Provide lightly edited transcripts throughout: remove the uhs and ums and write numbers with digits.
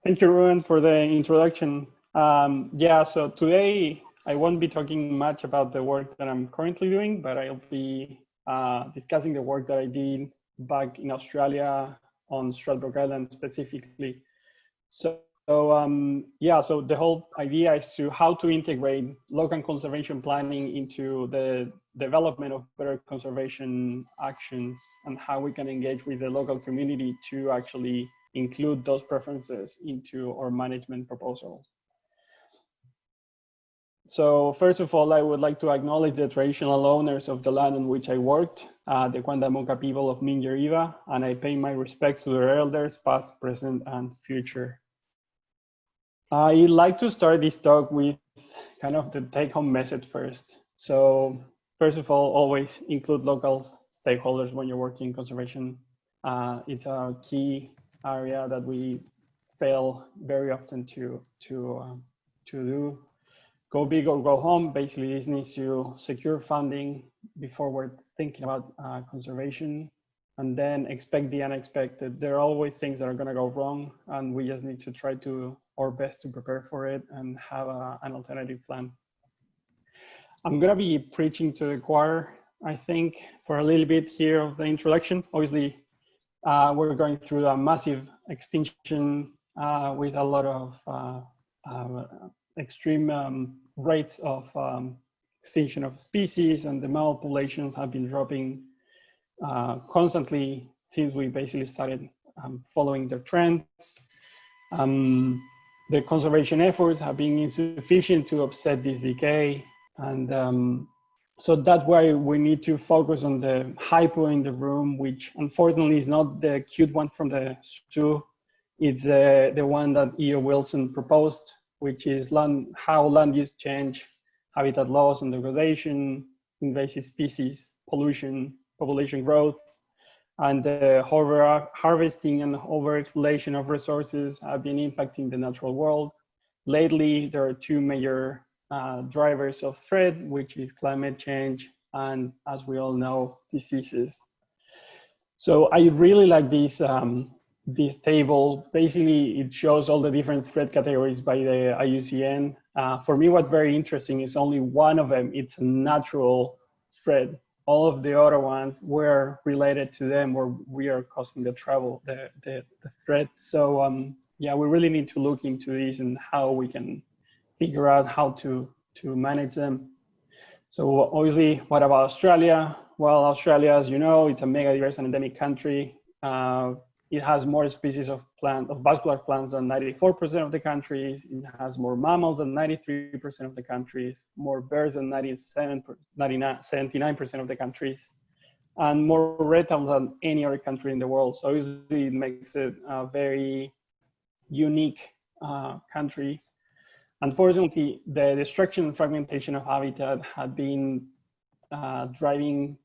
Thank you, Ruben, for the introduction. Yeah, so today I won't be talking much about the work that I'm currently doing, but I'll be discussing the work that I did back in Australia on Stradbroke Island specifically. Yeah, so the whole idea is to how to integrate local conservation planning into the development of better conservation actions and how we can engage with the local community to actually include those preferences into our management proposals. So first of all, I would like to acknowledge the traditional owners of the land on which I worked, the H.I.P.P.O people of Minjerribah, and I pay my respects to their elders, past, present, and future. I'd like to start this talk with kind of the take-home message first. So first of all, always include local stakeholders when you're working in conservation. It's a key area that we fail very often to do. Go big or go home. Basically, this needs to secure funding before we're thinking about conservation, and then expect the unexpected. There are always things that are going to go wrong, and we just need to try to our best to prepare for it and have an alternative plan. I'm going to be preaching to the choir, I think, for a little bit here of the introduction. Obviously, we're going through a massive extinction with a lot of extreme rates of extinction of species, and the mammal populations have been dropping constantly since we basically started following the trends. The conservation efforts have been insufficient to offset this decay, and so that's why we need to focus on the H.I.P.P.O in the room, which unfortunately is not the cute one from the zoo. It's the one that E.O. Wilson proposed, which is how land use change, habitat loss and degradation, invasive species, pollution, population growth, and the harvesting and overexploitation of resources have been impacting the natural world. Lately, there are two major drivers of threat, which is climate change and, as we all know, diseases. So I really like this table. Basically, it shows all the different threat categories by the IUCN. For me, what's very interesting is only one of them. It's a natural threat. All of the other ones were related to them, or we are causing the trouble, the threat. So yeah, we really need to look into this and how we can figure out how to manage them. So obviously, what about Australia? Well, Australia, as you know, it's a mega diverse and endemic country. It has more species of vascular plants than 94% of the countries. It has more mammals than 93% of the countries, more birds than 79% of the countries, and more reptiles than any other country in the world. So obviously it makes it a very unique country. Unfortunately, the destruction and fragmentation of habitat had been driving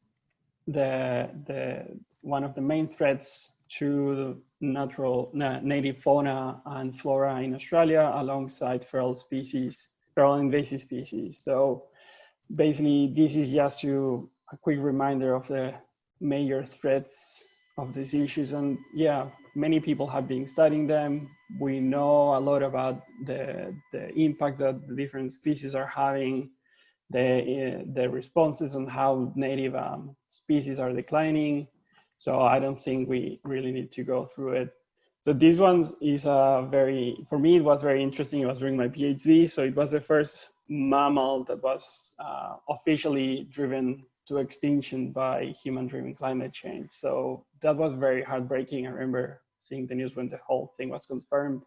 one of the main threats to natural native fauna and flora in Australia, alongside feral invasive species. So basically, this is just a quick reminder of the major threats of these issues. And yeah, many people have been studying them. We know a lot about the impacts that the different species are having, the responses on how native species are declining. So I don't think we really need to go through it. So this one is for me, it was very interesting. I was doing my PhD. So it was the first mammal that was officially driven to extinction by human-driven climate change. So that was very heartbreaking. I remember seeing the news when the whole thing was confirmed.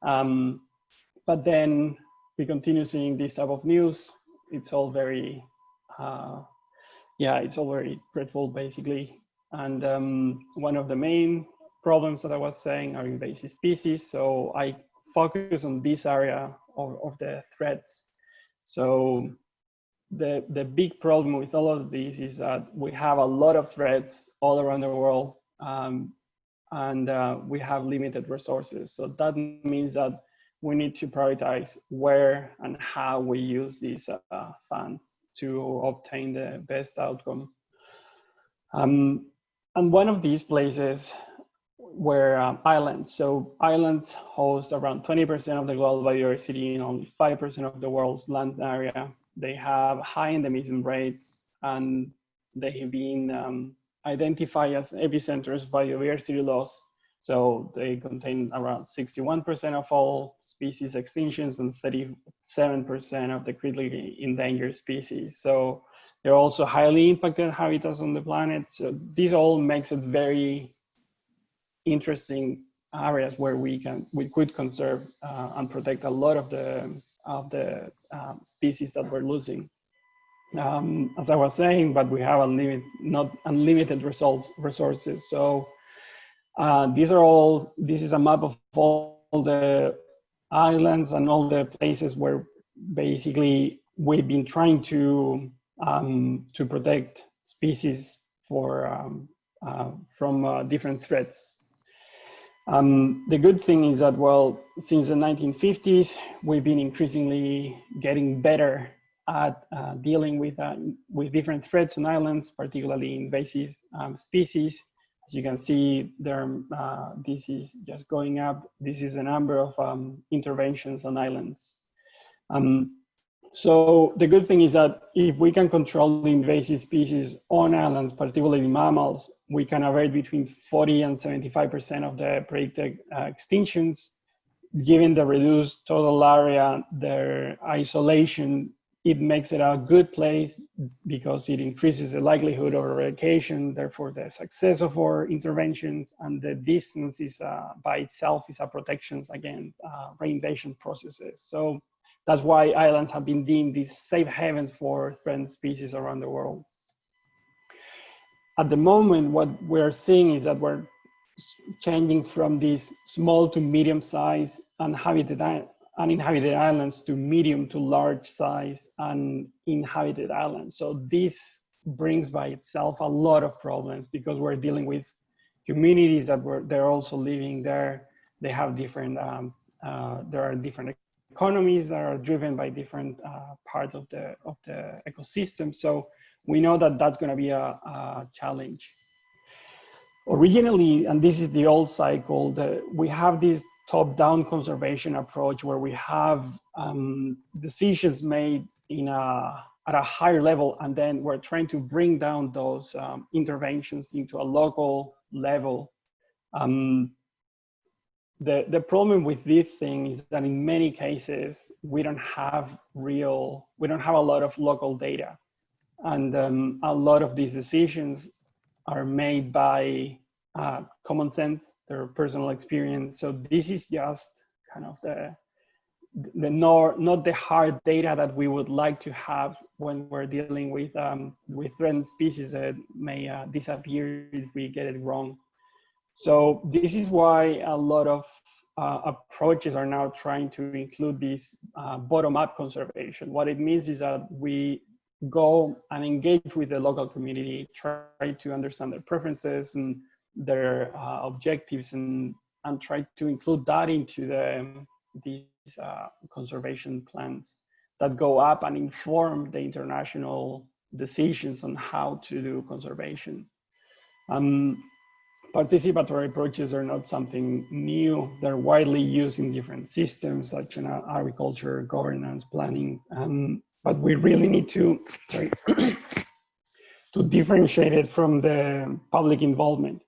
But then we continue seeing this type of news. It's all very, it's all very dreadful, basically. And one of the main problems that I was saying are invasive species. So I focus on this area of the threats. So the big problem with all of these is that we have a lot of threats all around the world, and we have limited resources. So that means that we need to prioritize where and how we use these funds to obtain the best outcome. And one of these places were islands. So islands host around 20% of the global biodiversity and only 5% of the world's land area. They have high endemism rates, and they have been identified as epicenters of biodiversity loss. So they contain around 61% of all species extinctions and 37% of the critically endangered species. So they're also highly impacted habitats on the planet. So this all makes it very interesting areas where we could conserve and protect a lot of the species that we're losing. As I was saying, but we have not unlimited resources. So this is a map of all the islands and all the places where basically we've been trying to protect species from different threats. The good thing is that, well, since the 1950s, we've been increasingly getting better at dealing with different threats on islands, particularly invasive species. As you can see, this is just going up. This is the number of interventions on islands. So the good thing is that if we can control the invasive species on islands, particularly mammals, we can avoid between 40 and 75% of the predicted extinctions. Given the reduced total area, their isolation, it makes it a good place because it increases the likelihood of eradication, therefore the success of our interventions, and the distance is by itself is a protection against reinvasion processes. So that's why islands have been deemed these safe havens for threatened species around the world. At the moment, what we're seeing is that we're changing from these small to medium size uninhabited islands to medium to large size and inhabited islands. So this brings by itself a lot of problems because we're dealing with communities that they're also living there. They have different, there are different economies that are driven by different parts of the ecosystem. So we know that that's going to be a challenge. Originally, and this is the old cycle, we have this top-down conservation approach where we have decisions made at a higher level, and then we're trying to bring down those interventions into a local level. The problem with this thing is that in many cases, we don't have a lot of local data. And a lot of these decisions are made by common sense, their personal experience. So this is just kind of not the hard data that we would like to have when we're dealing with threatened species that may disappear if we get it wrong. So this is why a lot of approaches are now trying to include this bottom-up conservation. What it means is that we go and engage with the local community, try to understand their preferences and their objectives, and try to include that into these conservation plans that go up and inform the international decisions on how to do conservation. Participatory approaches are not something new. They're widely used in different systems, such as agriculture, governance, planning, but we really need to, to differentiate it from the public involvement,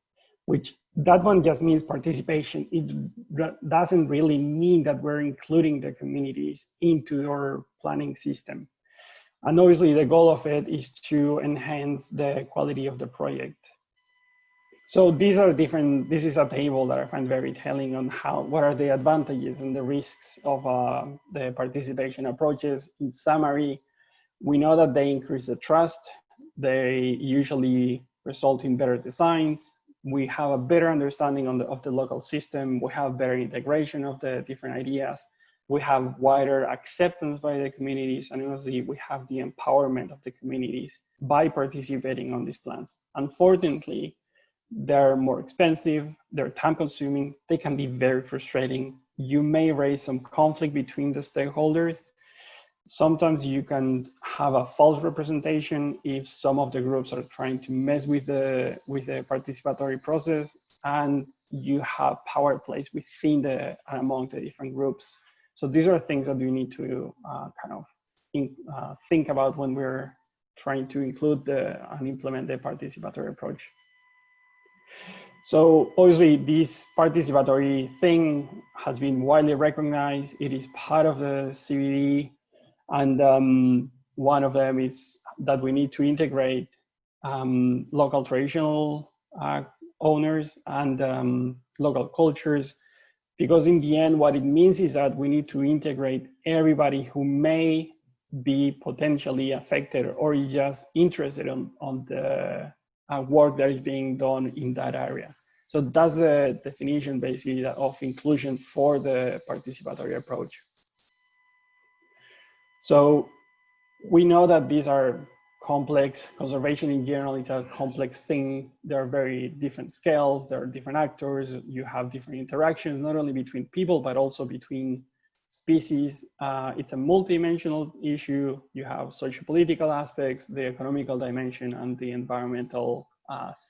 which that one just means participation. It doesn't really mean that we're including the communities into our planning system. And obviously the goal of it is to enhance the quality of the project. So these are different, this is a table that I find very telling on what are the advantages and the risks of the participation approaches. In summary, we know that they increase the trust. They usually result in better designs. We have a better understanding of the local system. We have better integration of the different ideas. We have wider acceptance by the communities, and honestly, we have the empowerment of the communities by participating on these plans. Unfortunately, they're more expensive, they're time consuming, they can be very frustrating. You may raise some conflict between the stakeholders. Sometimes you can have a false representation if some of the groups are trying to mess with the participatory process, and you have power plays within the among the different groups. So these are things that we need to think about when we're trying to include and implement the participatory approach. So obviously this participatory thing has been widely recognized. It is part of the CBD, and one of them is that we need to integrate local traditional owners and local cultures, because in the end, what it means is that we need to integrate everybody who may be potentially affected or is just interested on the work that is being done in that area. So that's the definition basically of inclusion for the participatory approach. So we know that these are complex. Conservation in general is a complex thing. There are very different scales, there are different actors, you have different interactions, not only between people, but also between species. It's a multidimensional issue. You have socio-political aspects, the economical dimension, and the environmental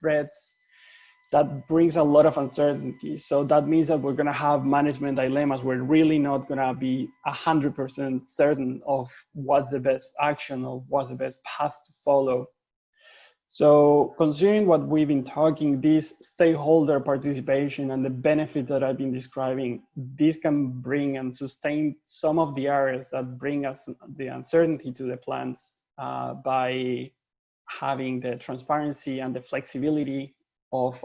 threats. That brings a lot of uncertainty. So that means that we're gonna have management dilemmas. We're really not gonna be 100% certain of what's the best action or what's the best path to follow. So considering what we've been talking, this stakeholder participation and the benefits that I've been describing, this can bring and sustain some of the areas that bring us the uncertainty to the plans by having the transparency and the flexibility of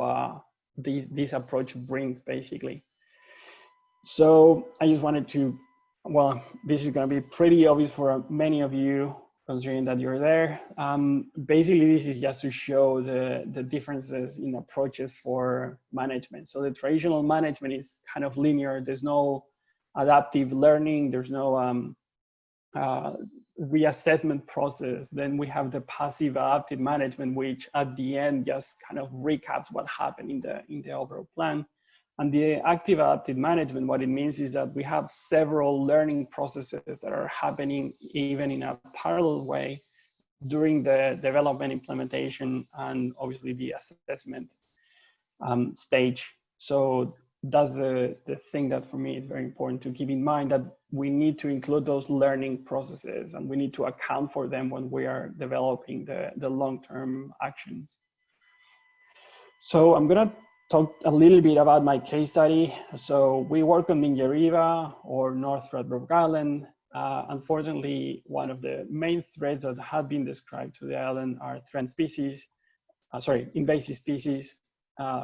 this approach brings basically. So I just wanted to, well, this is going to be pretty obvious for many of you considering that you're there. Basically, this is just to show the differences in approaches for management. So the traditional management is kind of linear. There's no adaptive learning. There's no reassessment process. Then we have the passive adaptive management, which at the end just kind of recaps what happened in the overall plan. And the active adaptive management, what it means is that we have several learning processes that are happening even in a parallel way during the development, implementation, and obviously the assessment stage. So that's the thing that for me is very important to keep in mind, that we need to include those learning processes and we need to account for them when we are developing the long-term actions. So I'm gonna talk a little bit about my case study. So we work on Minjerribah, or North Stradbroke Island. Unfortunately, one of the main threats that have been described to the island are threatened species, invasive species.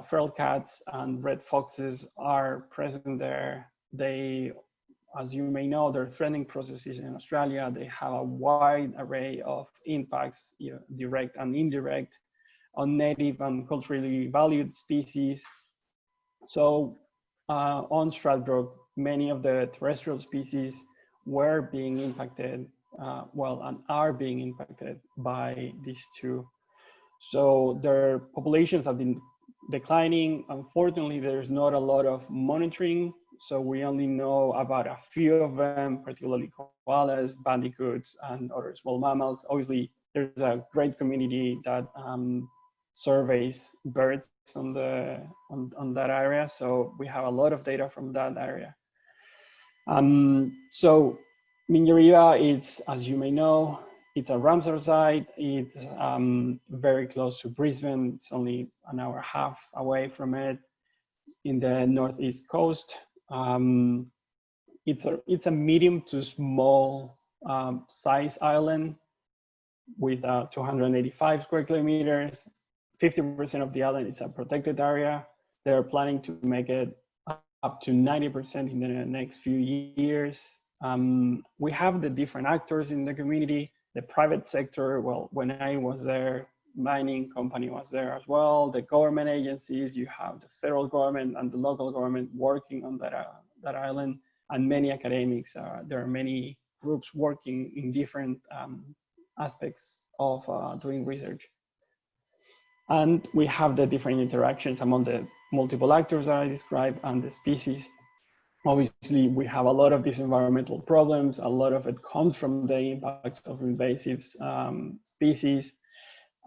Feral cats and red foxes are present there. They, as you may know, they're threatening processes in Australia. They have a wide array of impacts, direct and indirect, on native and culturally valued species. So on Stradbroke, many of the terrestrial species were being impacted, and are being impacted by these two. So their populations have been declining. Unfortunately, there's not a lot of monitoring. So we only know about a few of them, particularly koalas, bandicoots, and other small mammals. Obviously, there's a great community that surveys birds on that area. So we have a lot of data from that area. So Minjerribah is, as you may know, it's a Ramsar site. It's very close to Brisbane. It's only an hour and a half away from it in the northeast coast. It's a medium to small size island with 285 square kilometers. 50% of the island is a protected area. They're planning to make it up to 90% in the next few years. We have the different actors in the community. The private sector, well, when I was there, mining company was there as well. The government agencies, you have the federal government and the local government working on that island, and many academics. There are many groups working in different aspects of doing research. And we have the different interactions among the multiple actors that I described and the species. Obviously, we have a lot of these environmental problems. A lot of it comes from the impacts of invasive species.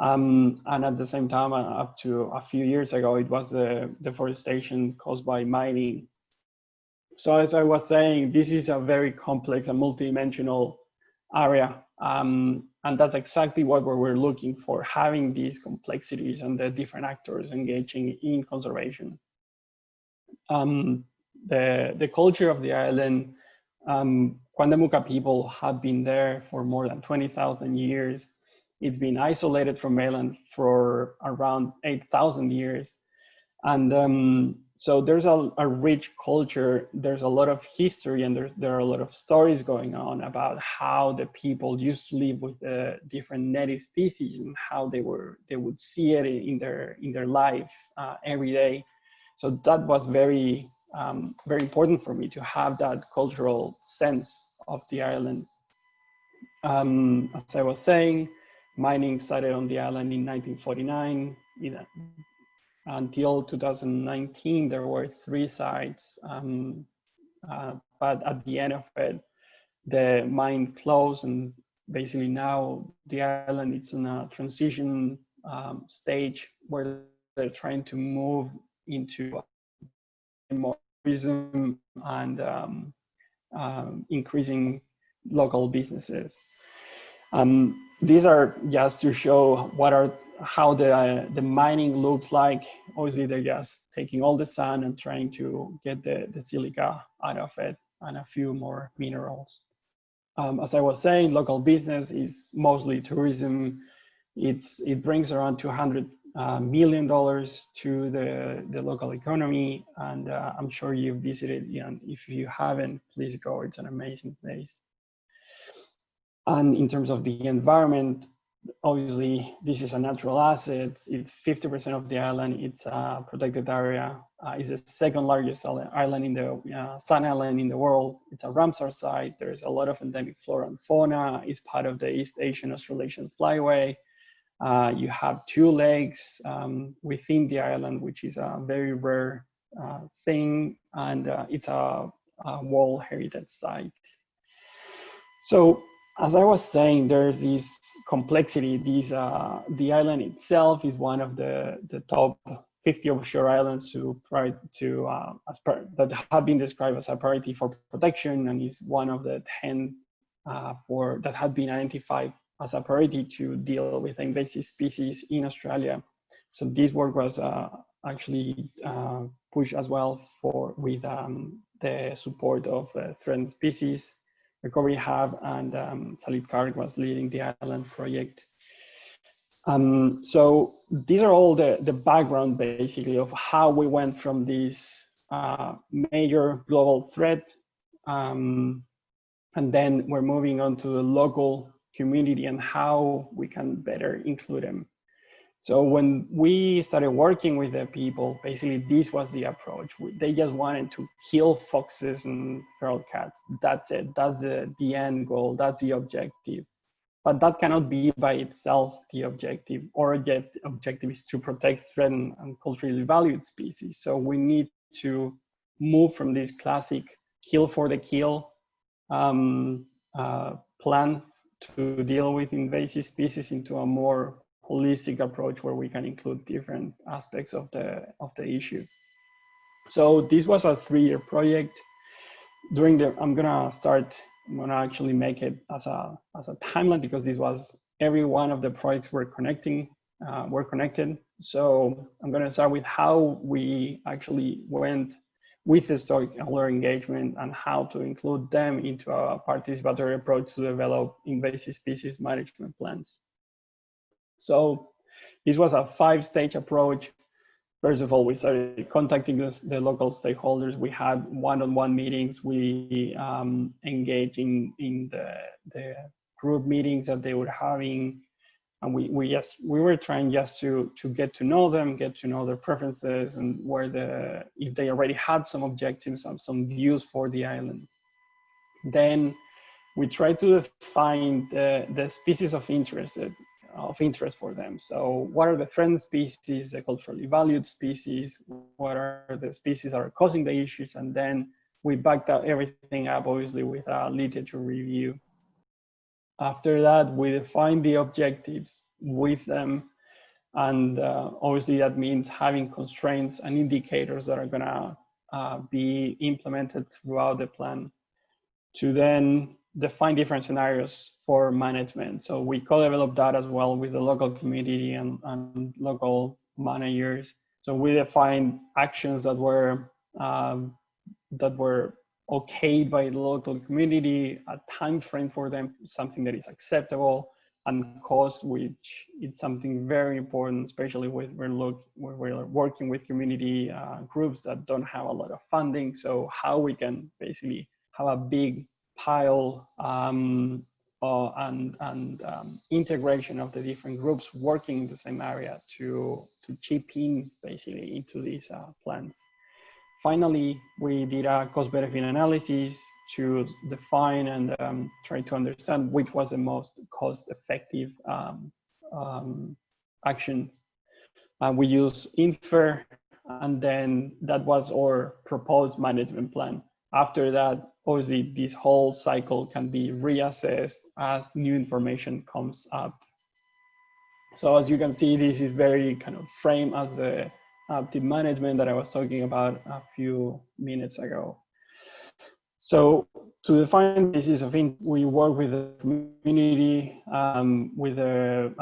And at the same time, up to a few years ago, it was the deforestation caused by mining. So as I was saying, this is a very complex and multidimensional area. And that's exactly what we're looking for, having these complexities and the different actors engaging in conservation. The culture of the island, Cuandamuca people have been there for more than 20,000 years. It's been isolated from mainland for around 8,000 years. And so there's a rich culture, there's a lot of history, and there are a lot of stories going on about how the people used to live with the different native species and how they would see it in their life every day. So that was very important for me to have that cultural sense of the island. As I was saying, mining started on the island in 1949. Until 2019, there were 3 sites, but at the end of it, the mine closed, and basically now the island is in a transition stage where they're trying to move into more tourism and increasing local businesses. These are just to show how the mining looks like. Obviously, they're just taking all the sand and trying to get the silica out of it and a few more minerals. As I was saying, local business is mostly tourism. It brings around $200 million to the local economy, and I'm sure you've visited, and if you haven't, please go. It's an amazing place. And in terms of the environment, obviously, this is a natural asset. It's 50% of the island. It's a protected area. It's the second largest island in the sun island in the world. It's a Ramsar site. There's a lot of endemic flora and fauna. It's part of the East Asian Australasian Flyway. You have 2 lakes within the island, which is a very rare thing, and it's a World Heritage Site. So, as I was saying, there's this complexity. The island itself is one of the top 50 offshore islands that have been described as a priority for protection, and is one of the 10 that had been identified as a priority to deal with invasive species in Australia. So this work was actually pushed as well with the support of threatened species Recovery Hub, and Salid Karg was leading the island project. So these are all the background basically of how we went from this major global threat, and then we're moving on to the local community and how we can better include them. So when we started working with the people, basically this was the approach. They just wanted to kill foxes and feral cats. That's it. That's the end goal. That's the objective. But that cannot be by itself the objective. Our objective is to protect threatened and culturally valued species. So we need to move from this classic kill for the kill plan to deal with invasive species into a more holistic approach where we can include different aspects of the issue. So this was a 3-year project. I'm gonna actually make it as a timeline, because this was every one of the projects were connected. So I'm gonna start with how we actually went with the stakeholder engagement and how to include them into a participatory approach to develop invasive species management plans. So this was a 5-stage approach. First of all, we started contacting the local stakeholders. We had one-on-one meetings. We engaged in the group meetings that they were having. And we were trying just to get to know them, get to know their preferences, and if they already had some objectives and some views for the island. Then we tried to define the species of interest for them. So what are the threatened species, the culturally valued species, what are the species that are causing the issues, and then we backed everything up, obviously, with a literature review. After that, we defined the objectives. with them. And obviously that means having constraints and indicators that are gonna be implemented throughout the plan to then define different scenarios for management. So we co-developed that as well with the local community and local managers. So we defined actions that were okayed by the local community, a time frame for them, something that is acceptable, and cost, which is something very important, especially when we're working with community groups that don't have a lot of funding. So how we can basically have a big pile and integration of the different groups working in the same area to chip in basically into these plans. Finally, we did a cost-benefit analysis to define and try to understand which was the most cost-effective actions. We use INFFER, and then that was our proposed management plan. After that, obviously, this whole cycle can be reassessed as new information comes up. So as you can see, this is very kind of framed as the active management that I was talking about a few minutes ago. So to define the basis of it, we work with the community, with the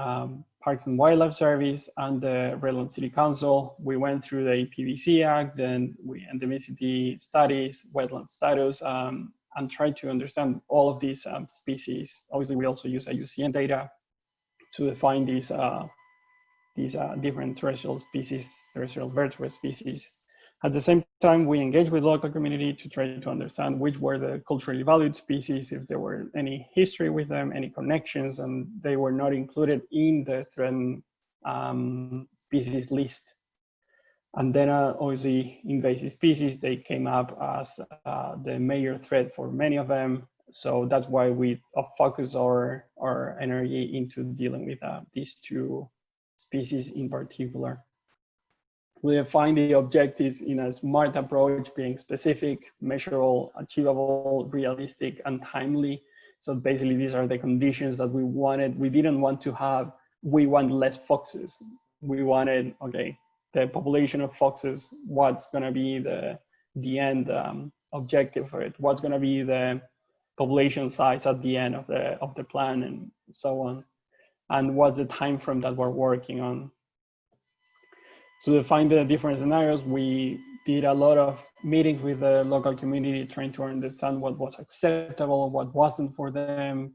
Parks and Wildlife Service and the Redland City Council. We went through the PBC Act, then we endemicity studies, wetland status, and tried to understand all of these species. Obviously, we also use IUCN data to define these different terrestrial species, terrestrial vertebrate species. At the same time, we engage with local community to try to understand which were the culturally valued species, if there were any history with them, any connections, and they were not included in the threatened species list. And then obviously invasive species, they came up as the major threat for many of them. So that's why we focus our energy into dealing with these two species in particular. We define the objectives in a SMART approach, being specific, measurable, achievable, realistic, and timely. So basically, these are the conditions that we wanted. We didn't want to have, we want less foxes. We wanted, okay, the population of foxes, what's gonna be the end objective for it? What's gonna be the population size at the end of the plan, and so on? And what's the time frame that we're working on? To define the different scenarios, we did a lot of meetings with the local community, trying to understand what was acceptable, what wasn't for them.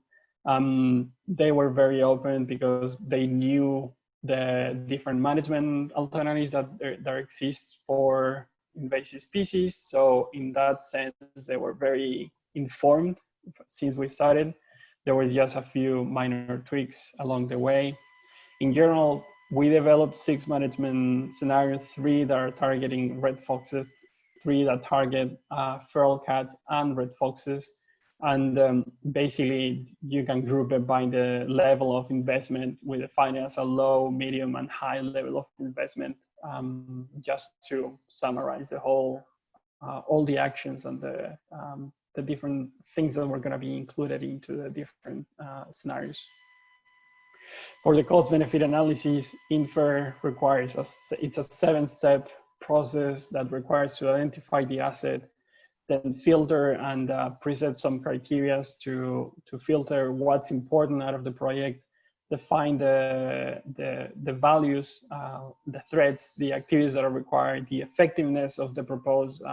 They were very open because they knew the different management alternatives that exist for invasive species. So in that sense, they were very informed since we started. There was just a few minor tweaks along the way. In general, we developed 6 management scenarios, 3 that are targeting red foxes, 3 that target feral cats and red foxes. And basically, you can group it by the level of investment. We define it as a low, medium, and high level of investment, just to summarize the whole, all the actions and the different things that were going to be included into the different scenarios. For the cost-benefit analysis, INFFER requires it's a 7-step process that requires to identify the asset, then filter and preset some criteria to filter what's important out of the project, define the values, the threats, the activities that are required, the effectiveness of the proposed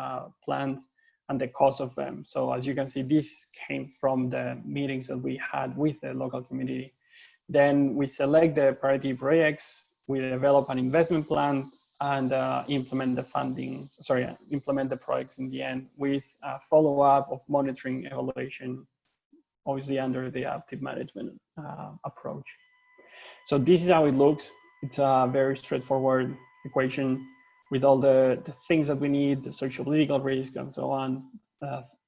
plans, and the cost of them. So as you can see, this came from the meetings that we had with the local community. Then we select the priority projects, we develop an investment plan, and implement the projects in the end with a follow-up of monitoring evaluation, obviously under the active management approach. So this is how it looks. It's a very straightforward equation with all the things that we need, the social political risk and so on.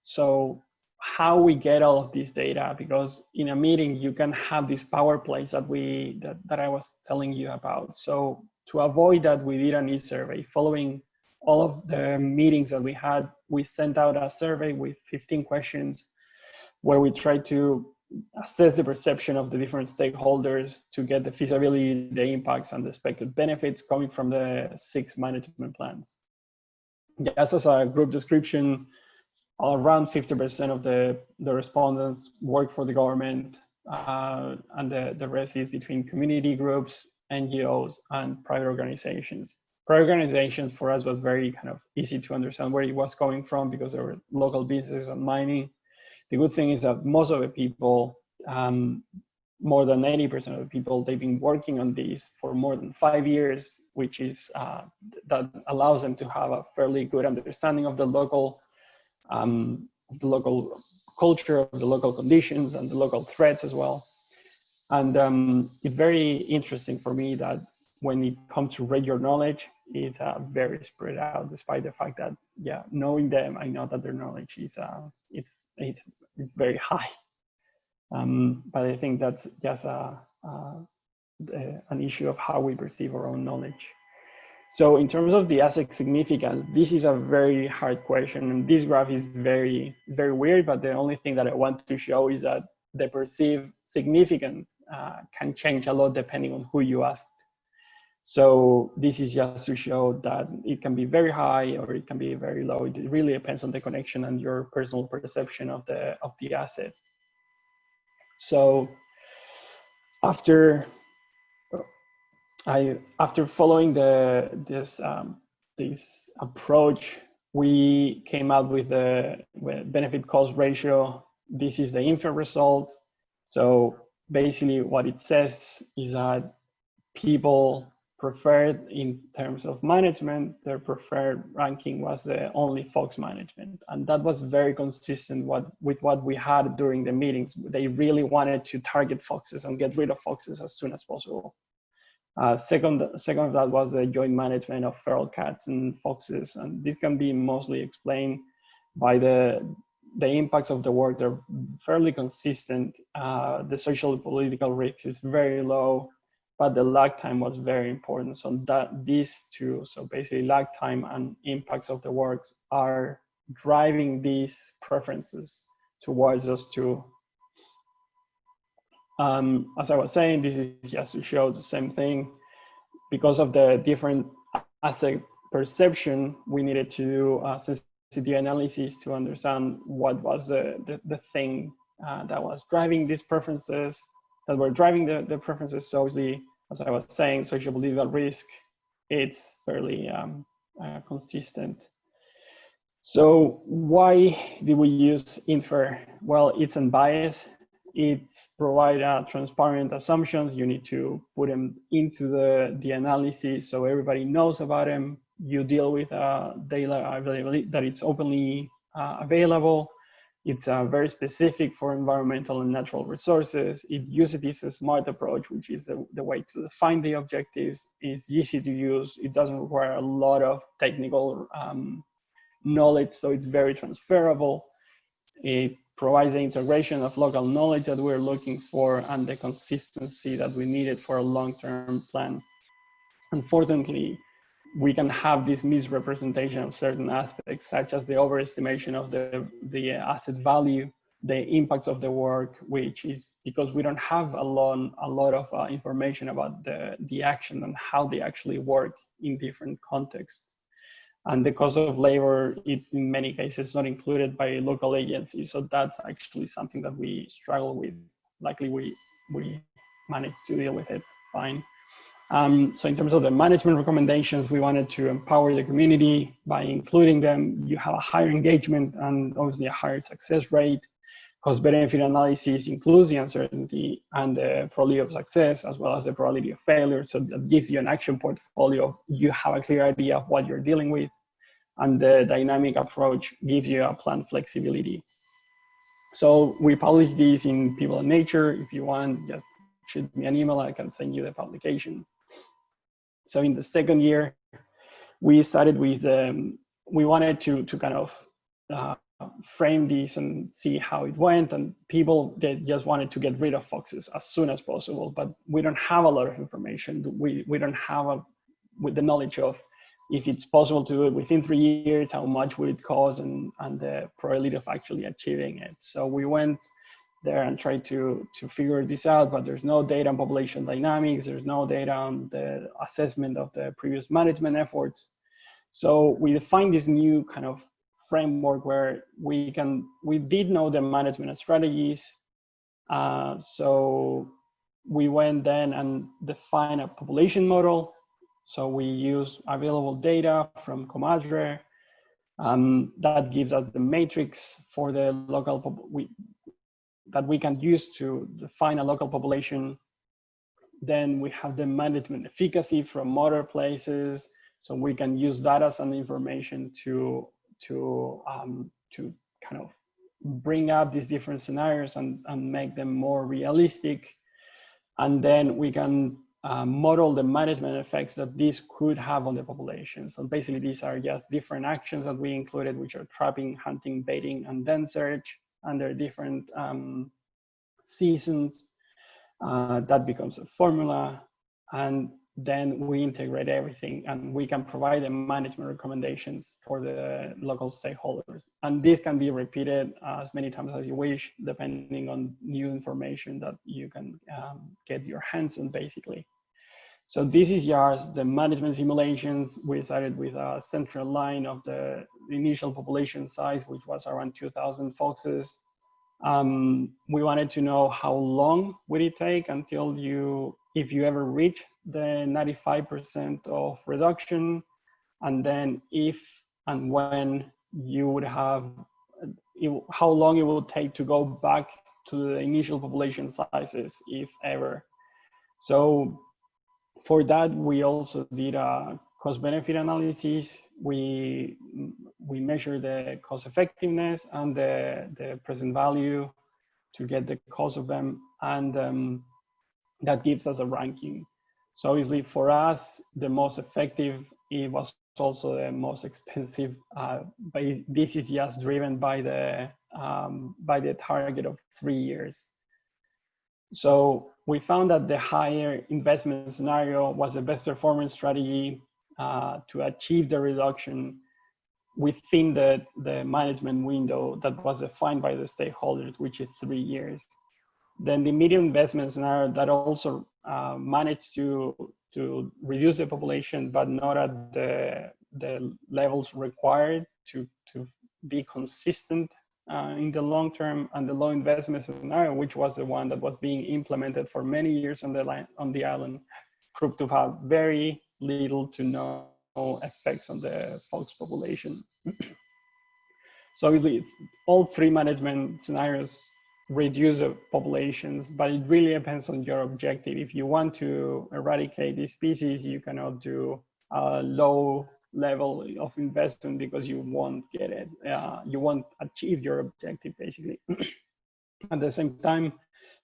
So how we get all of this data, because in a meeting you can have these power plays that I was telling you about. So to avoid that, we did a needs survey. Following all of the meetings that we had, we sent out a survey with 15 questions where we tried to assess the perception of the different stakeholders to get the feasibility, the impacts, and the expected benefits coming from the 6 management plans. Just as a group description, around 50% of the respondents work for the government, and the rest is between community groups, NGOs, and private organizations. Private organizations for us was very kind of easy to understand where it was coming from because there were local businesses and mining. The good thing is that most of the people, more than 80% of the people, they've been working on this for more than 5 years, which is that allows them to have a fairly good understanding of the local culture, of the local conditions, and the local threats as well. And it's very interesting for me that when it comes to regular knowledge, it's very spread out, despite the fact that, yeah, knowing them, I know that their knowledge is it's very high. But I think that's just an issue of how we perceive our own knowledge. So in terms of the asset significance, this is a very hard question. And this graph is very weird, but the only thing that I want to show is that the perceived significance can change a lot depending on who you ask. So this is just to show that it can be very high or it can be very low. It really depends on the connection and your personal perception of the asset. So after following this approach, we came out with the benefit cost ratio. This is the INFFER result. So basically what it says is that people preferred, in terms of management, their preferred ranking was the only Fox management. And that was very consistent with what we had during the meetings. They really wanted to target foxes and get rid of foxes as soon as possible. Second of that was the joint management of feral cats and foxes. And this can be mostly explained by the impacts of the work. They're fairly consistent. The social and political risk is very low, but the lag time was very important. So these two, so basically lag time and impacts of the work, are driving these preferences towards those two. As I was saying, this is just to show the same thing. Because of the different asset perception, we needed to do sensitivity analysis to understand what was the thing that was driving these preferences, that were driving the preferences. So obviously, as I was saying, social political risk, it's fairly consistent. So why did we use INFFER? Well, it's unbiased. It's provide transparent assumptions. You need to put them into the analysis so everybody knows about them. You deal with data availability, that it's openly available. It's very specific for environmental and natural resources. It uses a smart approach, which is the way to define the objectives. It's easy to use. It doesn't require a lot of technical knowledge, so it's very transferable. It provides the integration of local knowledge that we're looking for and the consistency that we needed for a long-term plan. Unfortunately, we can have this misrepresentation of certain aspects, such as the overestimation of the asset value, the impacts of the work, which is because we don't have a lot of information about the action and how they actually work in different contexts. And the cost of labor, in many cases, not included by local agencies. So that's actually something that we struggle with. Luckily, we managed to deal with it fine. So in terms of the management recommendations, we wanted to empower the community by including them. You have a higher engagement and obviously a higher success rate. Cost benefit analysis includes the uncertainty and the probability of success, as well as the probability of failure. So that gives you an action portfolio. You have a clear idea of what you're dealing with. And the dynamic approach gives you a plan flexibility. So we publish these in People and Nature. If you want, just shoot me an email, I can send you the publication. So in the second year, we started with, we wanted to kind of frame this and see how it went, and people that just wanted to get rid of foxes as soon as possible, but we don't have a lot of information. We don't have with the knowledge of if it's possible to do it within 3 years, how much would it cost, and the probability of actually achieving it. So we went there and try to figure this out, but there's no data on population dynamics, there's no data on the assessment of the previous management efforts. So we defined this new kind of framework where we did know the management strategies. So we went then and defined a population model. So we use available data from Comadre. That gives us the matrix for the local that we can use to define a local population. Then we have the management efficacy from other places, so we can use that as an information to kind of bring up these different scenarios and make them more realistic. And then we can model the management effects that this could have on the population. So basically, these are just different actions that we included, which are trapping, hunting, baiting, and then search under different seasons. That becomes a formula, and then we integrate everything, and we can provide the management recommendations for the local stakeholders. And this can be repeated as many times as you wish, depending on new information that you can get your hands on, basically. So this is just the management simulations. We started with a central line of the initial population size, which was around 2,000 foxes. We wanted to know how long would it take until if you ever reach the 95% of reduction, and then if and when you would have, how long it will take to go back to the initial population sizes, if ever. So for that, we also did a cost-benefit analysis. We measure the cost effectiveness and the present value to get the cost of them, and that gives us a ranking. So obviously for us, the most effective, it was also the most expensive, but this is just driven by the target of 3 years. So we found that the higher investment scenario was the best performance strategy to achieve the reduction within the management window that was defined by the stakeholders, which is 3 years. Then the medium investment scenario that also managed to reduce the population, but not at the levels required to be consistent in the long term, and the low investment scenario, which was the one that was being implemented for many years on the island, proved to have very little to no effects on the fox population. So obviously, all 3 management scenarios reduce the populations, but it really depends on your objective. If you want to eradicate these species, you cannot do a low level of investment because you won't get it. You won't achieve your objective, basically. At the same time,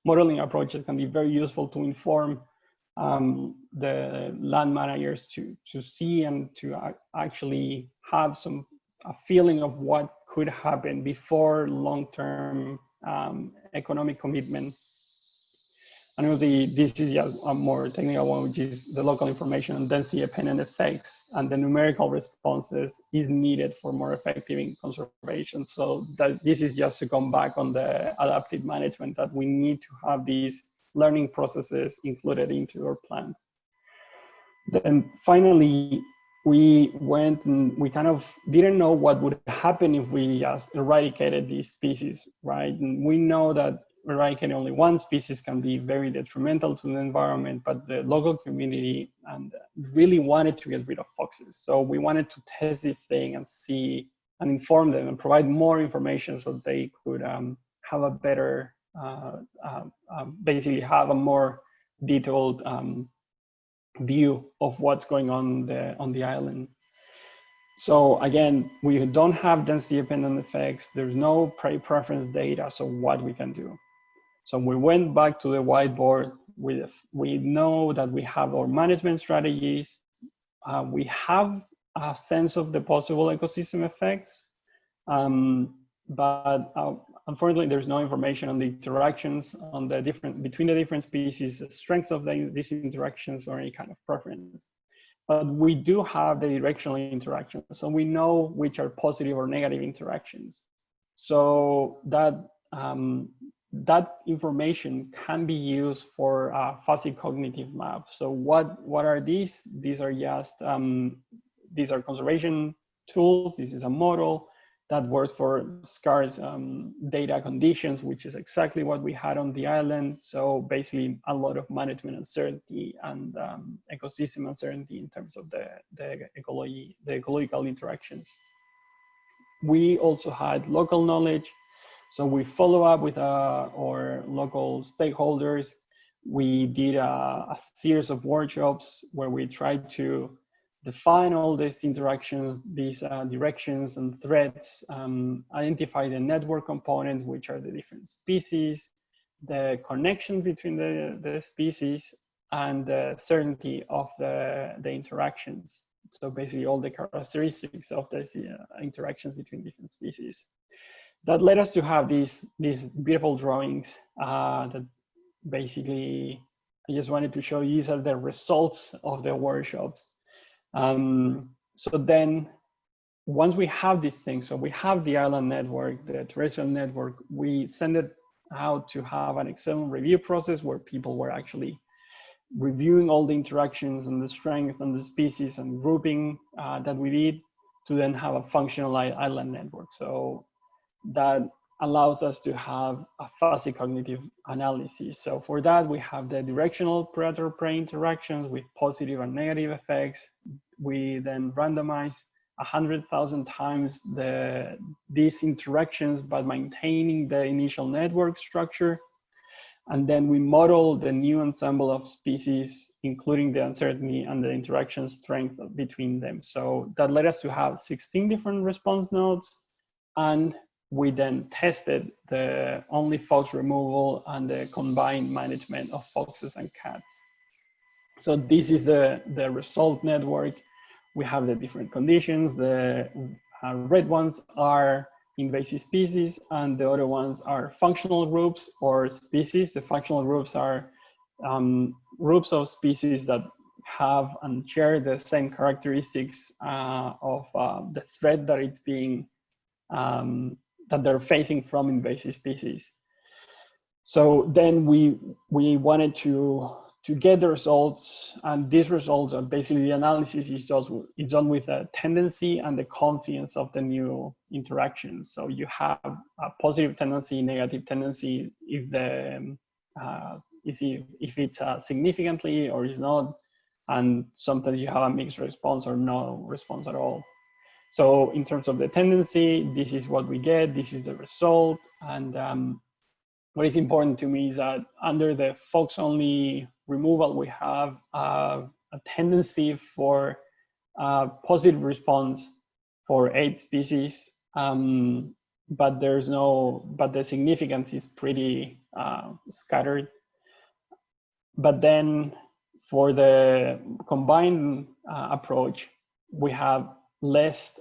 modeling approaches can be very useful to inform the land managers to see and to actually have a feeling of what could happen before long-term economic commitment. And obviously, this is just a more technical one, which is the local information on density-dependent effects, and the numerical responses is needed for more effective in conservation. So this is just to come back on the adaptive management, that we need to have these learning processes included into our plan. Then finally, we went and we kind of didn't know what would happen if we just eradicated these species, right? And we know that eradicating only one species can be very detrimental to the environment, but the local community really wanted to get rid of foxes. So we wanted to test this thing and see and inform them and provide more information so they could have a better, basically have a more detailed view of what's going on the island. So again, we don't have density-dependent effects. There's no prey preference data. So what we can do? So we went back to the whiteboard. We know that we have our management strategies. We have a sense of the possible ecosystem effects, but unfortunately, there's no information on the interactions on the between the different species, the strengths of these interactions, or any kind of preference. But we do have the directional interactions, so we know which are positive or negative interactions. So that that information can be used for a fuzzy cognitive map. So what are these? These are just, these are conservation tools. This is a model that works for scarce data conditions, which is exactly what we had on the island. So basically a lot of management uncertainty and ecosystem uncertainty in terms of the ecological interactions. We also had local knowledge. So we follow up with our local stakeholders. We did a series of workshops where we tried to define all these interactions, these directions and threats, identify the network components, which are the different species, the connection between the species, and the certainty of the interactions. So basically all the characteristics of these interactions between different species. That led us to have these beautiful drawings that basically I just wanted to show you. These are the results of the workshops. So then once we have these things, so we have the island network, the terrestrial network, we send it out to have an external review process where people were actually reviewing all the interactions and the strength and the species and grouping that we did to then have a functional island network. So that allows us to have a fuzzy cognitive analysis. So for that, we have the directional predator-prey interactions with positive and negative effects. We then randomize 100,000 times these interactions by maintaining the initial network structure. And then we model the new ensemble of species, including the uncertainty and the interaction strength between them. So that led us to have 16 different response nodes. And we then tested the only fox removal and the combined management of foxes and cats. So this is the result network. We have the different conditions. The red ones are invasive species, and the other ones are functional groups or species. The functional groups are groups of species that have and share the same characteristics of the threat that it's being that they're facing from invasive species. So then we wanted to get the results, and these results are basically the analysis is done with a tendency and the confidence of the new interactions. So you have a positive tendency, negative tendency if the if it's significantly or is not, and sometimes you have a mixed response or no response at all. So in terms of the tendency, this is what we get, this is the result. And what is important to me is that under the fox only removal, we have a tendency for positive response for 8 species, but the significance is pretty scattered. But then for the combined approach, we have less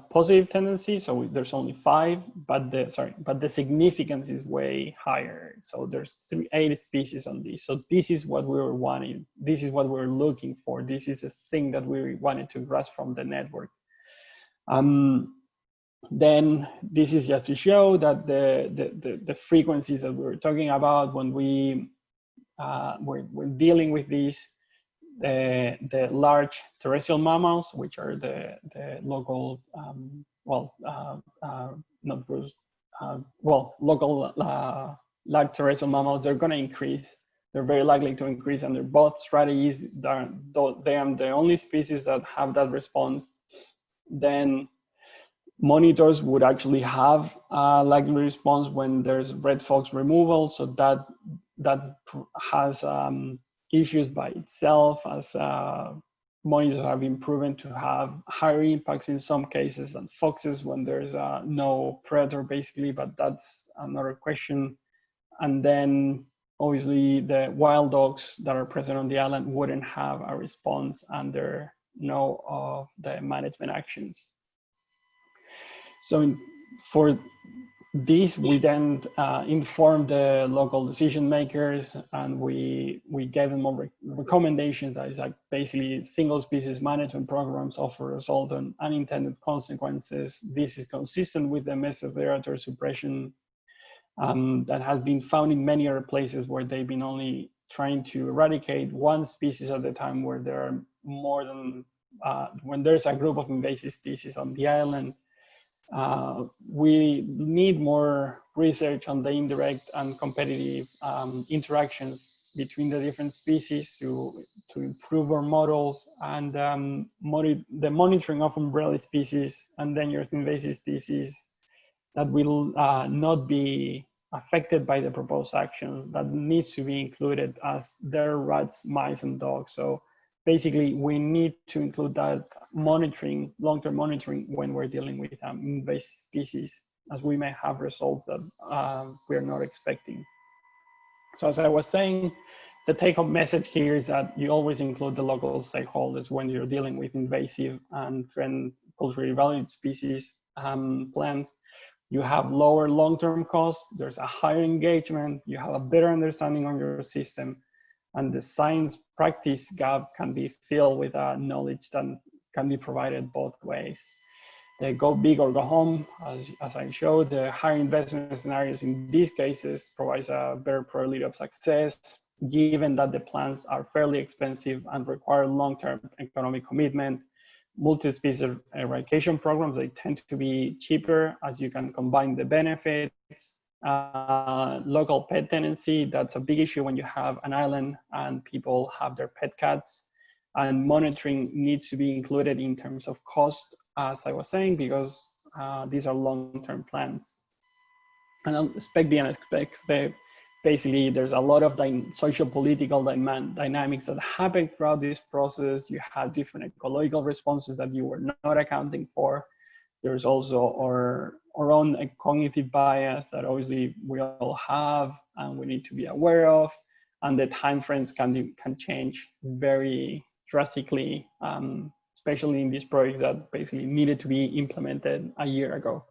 positive tendency, so there's only 5, but the significance is way higher. So there's 8 species on this. So this is what we were wanting. This is what we were looking for. This is a thing that we wanted to grasp from the network. Then this is just to show that the frequencies that we were talking about when we're dealing with these. The large terrestrial mammals, which are the local, local large terrestrial mammals, they're going to increase. They're very likely to increase under both strategies. They are the only species that have that response. Then monitors would actually have a likely response when there's red fox removal. So that has issues by itself, as monitors have been proven to have higher impacts in some cases than foxes when there's no predator, basically, but that's another question. And then obviously the wild dogs that are present on the island wouldn't have a response under no of the management actions. So for this, we then informed the local decision makers, and we gave them more recommendations. That is like basically single species management programs offer result on unintended consequences. This is consistent with the mesotheriator suppression. that has been found in many other places where they've been only trying to eradicate one species at a time, where there are more than, when there's a group of invasive species on the island. We need more research on the indirect and competitive interactions between the different species to improve our models, and the monitoring of umbrella species and endangered invasive species that will not be affected by the proposed actions, that needs to be included, as there are rats, mice, and dogs. So basically, we need to include that monitoring, long-term monitoring, when we're dealing with invasive species, as we may have results that we're not expecting. So as I was saying, the take-home message here is that you always include the local stakeholders when you're dealing with invasive and trend culturally valued species plants. You have lower long-term costs, there's a higher engagement, you have a better understanding on your system, and the science practice gap can be filled with knowledge that can be provided both ways. The go big or go home, as I showed, the higher investment scenarios in these cases provides a better probability of success, given that the plants are fairly expensive and require long-term economic commitment. Multi-species eradication programs, they tend to be cheaper, as you can combine the benefits. Local pet tenancy, that's a big issue when you have an island and people have their pet cats, and monitoring needs to be included in terms of cost, as I was saying, because these are long-term plans. And unexpect the unexpected. Basically, there's a lot of social political dynamics that happen throughout this process. You have different ecological responses that you were not accounting for. There's also our own cognitive bias that obviously we all have and we need to be aware of. And the timeframes can change very drastically, especially in these projects that basically needed to be implemented a year ago.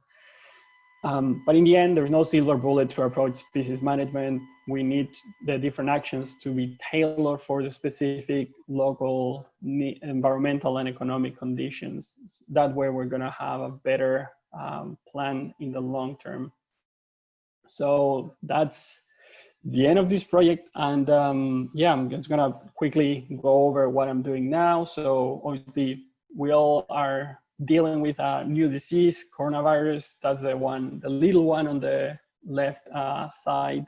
But in the end, there's no silver bullet to approach species management. We need the different actions to be tailored for the specific local environmental and economic conditions. That way we're gonna have a better plan in the long term. So that's the end of this project. And yeah, I'm just gonna quickly go over what I'm doing now. So obviously we all are dealing with a new disease, coronavirus. That's the little one on the left side.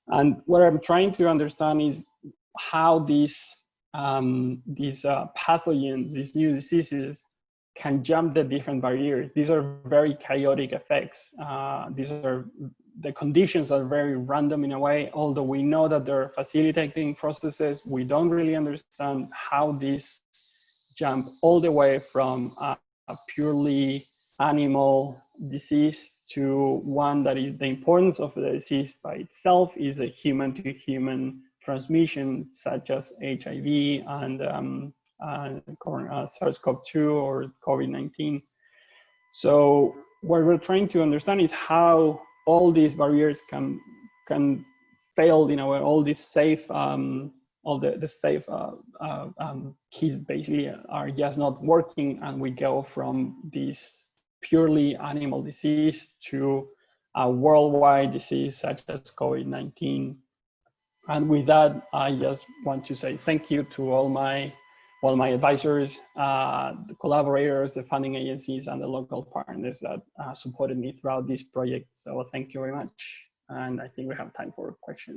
And what I'm trying to understand is how these pathogens, these new diseases, can jump the different barriers. These are very chaotic effects. The conditions are very random in a way. Although we know that they're facilitating processes, we don't really understand how these jump all the way from a purely animal disease to one that is, the importance of the disease by itself is a human-to-human transmission, such as HIV and SARS-CoV-2 or COVID-19. So what we're trying to understand is how all these barriers can fail, you know, all these safe all the safe keys basically are just not working, and we go from this purely animal disease to a worldwide disease such as COVID-19. And with that, I just want to say thank you to all my advisors, the collaborators, the funding agencies, and the local partners that supported me throughout this project. So thank you very much. And I think we have time for questions.